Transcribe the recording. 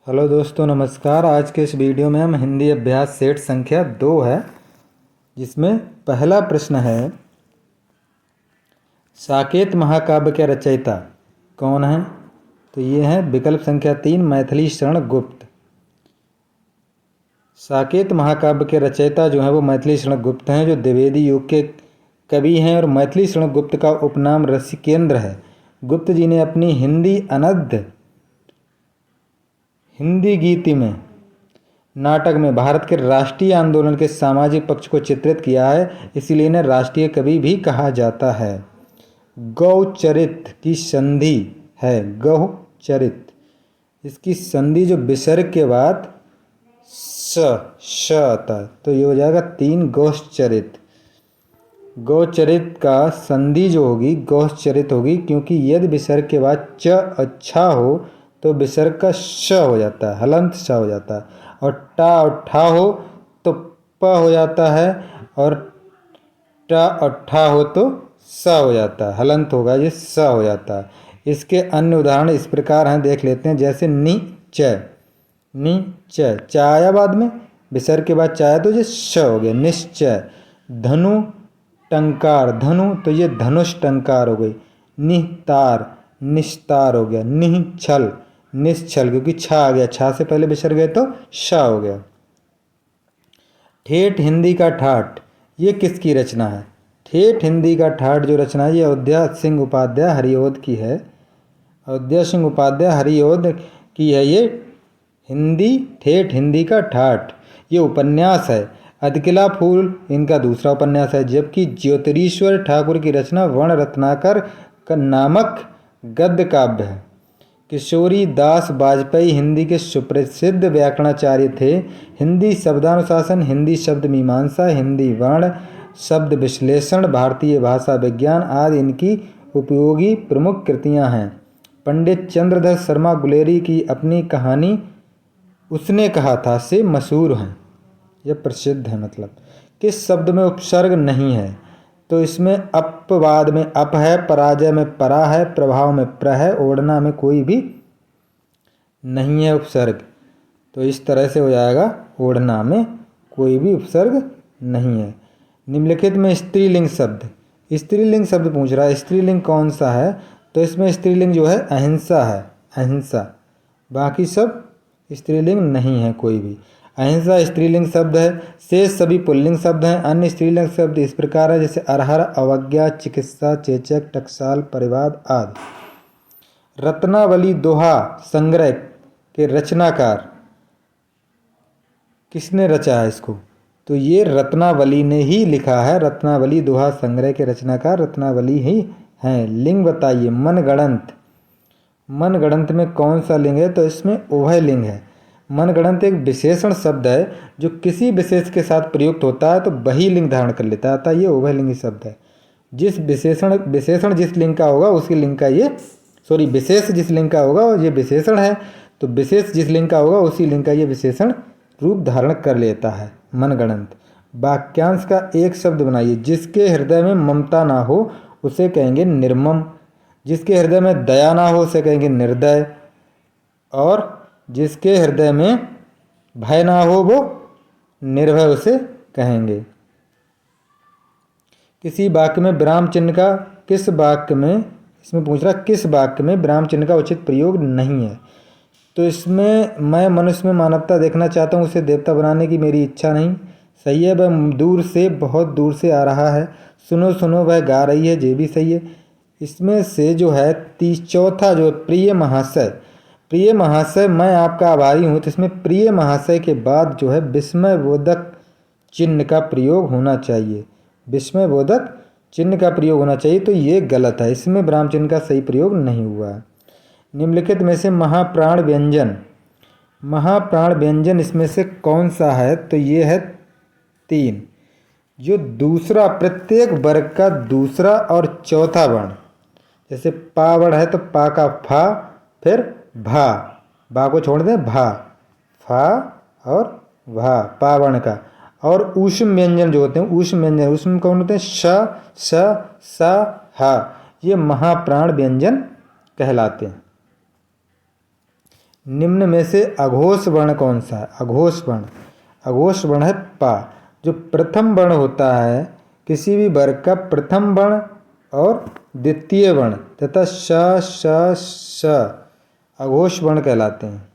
Hello दोस्तों, नमस्कार। आज के इस वीडियो में हम हिंदी अभ्यास सेट संख्या 2 है, जिसमें पहला प्रश्न है, साकेत महाकाव्य के रचयिता कौन है? तो ये है विकल्प संख्या 3, मैथिली शरण गुप्त। साकेत महाकाव्य के रचयिता जो है वो मैथिली शरण गुप्त हैं, जो द्विवेदी युग के कवि हैं। और मैथिली शरण गुप्त का उपनाम रसिकेंद्र है। गुप्त जी ने अपनी हिंदी अनद्य हिंदी गीति में नाटक में भारत के राष्ट्रीय आंदोलन के सामाजिक पक्ष को चित्रित किया है, इसीलिए इन्हें राष्ट्रीय कवि भी कहा जाता है। गौचरित की संधि है गौचरित, इसकी संधि जो विसर्ग के बाद श आता है, तो ये हो जाएगा 3 गौचरित। गौचरित का संधि जो होगी गौचरित होगी, क्योंकि यदि विसर्ग के बाद च अच्छा हो तो विसर्ग का श हो जाता है, हलंत श हो जाता है। और टा और ठा हो तो प हो जाता है, और टा और ठा हो तो स हो जाता है, हलंत होगा, ये स हो जाता है। इसके अन्य उदाहरण इस प्रकार हैं, देख लेते हैं। जैसे नीच चाया बाद में विसर्ग के बाद चाया तो ये श हो गया, निश्चय। धनु टंकार, धनु तो ये धनुष टंकार हो गई। निस्तार, निस्तार हो गया। निश्छल, निश्छल, क्योंकि छा आ गया, छा से पहले विसर्ग गए तो शा हो गया। ठेठ हिंदी का ठाठ, ये किसकी रचना है? ठेठ हिंदी का ठाठ जो रचना है ये अयोध्या सिंह उपाध्याय हरिओद की है। अयोध्या सिंह उपाध्याय हरिओद की है ये ठेठ हिंदी का ठाठ। ये उपन्यास है। अधकिला फूल इनका दूसरा उपन्यास है, जबकि ज्योतिरीश्वर ठाकुर की रचना वर्ण रत्नाकर का नामक गद्य काव्य है। किशोरी दास वाजपेयी हिंदी के सुप्रसिद्ध व्याकरणाचार्य थे। हिंदी शब्दानुशासन, हिंदी शब्द मीमांसा, हिंदी वर्ण शब्द विश्लेषण, भारतीय भाषा विज्ञान आदि इनकी उपयोगी प्रमुख कृतियां हैं। पंडित चंद्रधर शर्मा गुलेरी की अपनी कहानी उसने कहा था से मशहूर हैं, यह प्रसिद्ध है। मतलब किस शब्द में उपसर्ग नहीं है? तो इसमें अपवाद में अप है, पराजय में परा है, प्रभाव में प्र है, ओढ़ना में कोई भी नहीं है उपसर्ग। तो इस तरह से हो जाएगा, ओढ़ना में कोई भी उपसर्ग नहीं है। निम्नलिखित में स्त्रीलिंग शब्द, स्त्रीलिंग शब्द पूछ रहा है, स्त्रीलिंग कौन सा है? तो इसमें स्त्रीलिंग जो है अहिंसा है, अहिंसा। बाकी सब स्त्रीलिंग नहीं है कोई भी। अहिंसा स्त्रीलिंग शब्द है। शेष सभी पुल्लिंग शब्द हैं। अन्य स्त्रीलिंग शब्द इस प्रकार है, जैसे अरहर, अवज्ञा, चिकित्सा, चेचक, टकसाल, परिवाद आदि। रत्नावली दोहा संग्रह के रचनाकार किसने रचा है इसको? तो ये रत्नावली ने ही लिखा है। रत्नावली दोहा संग्रह के रचनाकार रत्नावली ही हैं। लिंग बताइए। मनगढ़ंत, मनगढ़ंत में कौन सा लिंग है? तो इसमें उभय लिंग है। मनगढ़ंत एक विशेषण शब्द है जो किसी विशेष के साथ प्रयुक्त होता है तो वही लिंग धारण कर लेता है, अतः ये उभयलिंगी शब्द है। जिस विशेषण जिस लिंग का होगा उसकी लिंग का ये विशेष जिस लिंग का होगा ये विशेषण है, तो विशेष जिस लिंग का होगा उसी लिंग का ये विशेषण रूप धारण कर लेता है। मनगढ़ंत। वाक्यांश का एक शब्द बनाइए। जिसके हृदय में ममता ना हो उसे कहेंगे निर्मम, जिसके हृदय में दया ना हो उसे कहेंगे निर्दय, और जिसके हृदय में भय ना हो वो निर्भय उसे कहेंगे। किसी वाक्य में विराम चिन्ह का किस वाक्य में, इसमें पूछ रहा किस वाक्य में विराम चिन्ह का उचित प्रयोग नहीं है? तो इसमें मैं मनुष्य में मानवता देखना चाहता हूँ, उसे देवता बनाने की मेरी इच्छा नहीं। सही है, वह दूर से बहुत दूर से आ रहा है। सुनो सुनो वह गा रही है, ये भी सही है। इसमें से जो है चौथा जो है प्रिय महाशय, प्रिय महाशय मैं आपका आभारी हूँ, तो इसमें प्रिय महाशय के बाद जो है विस्मयबोधक चिन्ह का प्रयोग होना चाहिए। विस्मयबोधक चिन्ह का प्रयोग होना चाहिए, तो ये गलत है। इसमें विराम चिन्ह का सही प्रयोग नहीं हुआ। निम्नलिखित में से महाप्राण व्यंजन, महाप्राण व्यंजन इसमें से कौन सा है? तो ये है 3, जो दूसरा प्रत्येक वर्ग का दूसरा और चौथा वर्ण, जैसे पा वर्ण है तो पा का फा, फिर भा, भा को छोड़ दें भा, फा और भा, पा वर्ण का। और ऊष्म व्यंजन जो होते हैं, ऊष्म व्यंजन, ऊष्म कौन होते हैं? श, स, सा, हा, ये महाप्राण व्यंजन कहलाते हैं। निम्न में से अघोष वर्ण कौन सा है? अघोष वर्ण है पा। जो प्रथम वर्ण होता है किसी भी वर्ग का प्रथम वर्ण और द्वितीय वर्ण तथा श श श अघोष वर्ण कहलाते हैं।